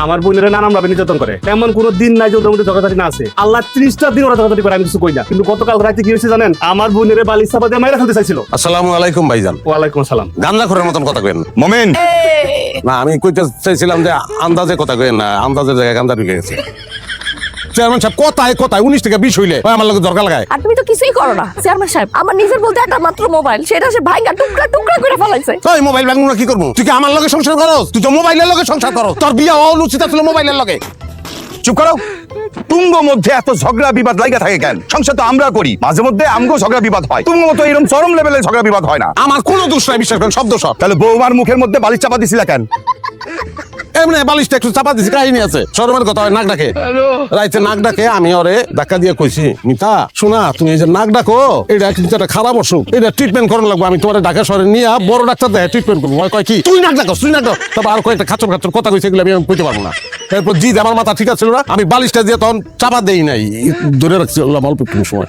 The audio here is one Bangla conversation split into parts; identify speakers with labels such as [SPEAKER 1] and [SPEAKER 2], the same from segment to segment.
[SPEAKER 1] আমার বোনের নানান ভাবে নির্যাতন করে, এমন কোনো দিন নাই যে ওদের মধ্যে ঝগড়াঝাটি না আছে। আল্লাহ 30টা দিন ওরা ঝগড়াঝাটি করে, আমি কিছু কই না। কিন্তু গতকাল রাতে কি হয়েছে জানেন? আমার বোনের বালিশ চাপা দিয়ে মাইরা ফেলতে চাইছিল।
[SPEAKER 2] আসসালামু আলাইকুম ভাইজান।
[SPEAKER 1] ওয়ালাইকুম আসসালাম।
[SPEAKER 2] গান্দা করার মতন কথা কইেন
[SPEAKER 3] মোমেন।
[SPEAKER 2] না, আমি কইতে চাইছিলাম যে আন্দাজে কথা কইেন না, আন্দাজের জায়গায় গান্দা ঢুকে গেছে। চেয়ারম্যান সাহেব কথায় 19 থেকে 20 হইলে আমার লগে দরকার লাগায়।
[SPEAKER 4] আর তুমি তো কিছুই করো না চেয়ারম্যান সাহেব। আমার নিজের বলতে একটা মাত্র মোবাইল, সেটা সে ভাঙা টুকরা টুকরা করে ফেলাইছে।
[SPEAKER 2] তুই মোবাইল ভাঙবো না কি করবো? তুই কি আমার লগে সংসার করস? তুই তো মোবাইলের লগে সংসার করস। তোর বিয়া অনুচিত ছিল মোবাইলের লগে।
[SPEAKER 3] চুপ করো। তুঙ্গ মধ্যে এত ঝগড়া বিবাদ লাগা থাকে কেন? সংসার তো আমরা করি, মাঝে মধ্যে আমগো ঝগড়া বিবাদ হয়। তুঙ্গ মতো এরকম চরম লেভেলে ঝগড়া বিবাদ হয় না।
[SPEAKER 2] আমার কোনো দোষ নাই, বিশ্বাস করেন, সব দোষ।
[SPEAKER 3] তাহলে বৌমার মুখের মধ্যে বালিশ চাপা দিছিলা কেন?
[SPEAKER 2] এমনি বালিশটা একটু চাপা দিছি, কাহিনী আছে। শরমের কথা হয়, নাক ডাকে। রাইতে নাক ডাকে, আমি ওরে ধাক্কা দিয়ে কইছি, মিতা শোনা, তুমি এই যে নাক ডাকো, এটা কিন্তু একটা খারাপ অসুখ, এটা ট্রিটমেন্ট করানো লাগবে। আমি তোমার ঢাকা শহরে নিয়ে বড় ডাক্তার দেখে ট্রিটমেন্ট করবো। কয় কি তুই নাক ডাকো, তুই নাক ডাকো। তারপর আর কয়েকটা খাচর খাচর কথা কইছে, এগুলো আমি কইতে পারবো না। এরপর জি আমার মাথা ঠিক আছে না, আমি বালিশটা দিয়ে তখন চাপা দেই নাই, ধরে রাখছি অল্প একটু সময়।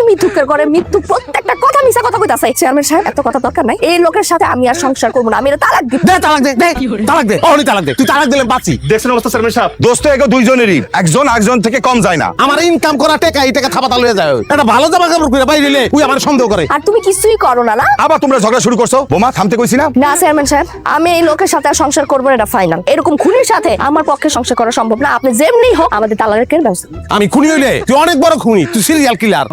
[SPEAKER 4] মৃত্যুকের করে মৃত্যু প্রত্যেকটা কথা মিছা কথা কইতাছে। চেয়ারম্যান সাহেব এত কথা দরকার নাই, এই লোকের সাথে আমি আর সংসার করবো না। আমি এটা তালাক দিব।
[SPEAKER 2] দে তালাক দে, তালাক দে, অহনি তালাক দে। তুই তালাক দিলে বাঁচি।
[SPEAKER 1] দেখছেন অবস্থা চেয়ারম্যান সাহেব?
[SPEAKER 3] দোস্ত এগো দুইজনেরই, একজন আরেকজন থেকে কম যায় না।
[SPEAKER 2] আমার ইনকাম করা টাকা এই টাকা থাপা তালুয়ে যায়। এটা ভালো জামা কাপড় করে বাইরে দিলে তুই আমার সন্দেহ করে।
[SPEAKER 4] আর তুমি কিছুই করো না। না
[SPEAKER 3] আবার তোমরা ঝগড়া শুরু করছো। বোমা থামতে কইছি না?
[SPEAKER 4] না চেয়ারম্যান সাহেব, আমি এই লোকের সাথে আর সংসার করবো না, এটা ফাইনাল। এরকম খুনির সাথে আমার পক্ষে সংসার করা সম্ভব না। আপনি যেমনি হোক আমাদের তালাকের ব্যবস্থা।
[SPEAKER 2] আমি খুনি হইলে তুই অনেক বড় খুনি, তুই সিরিয়াল কিলার।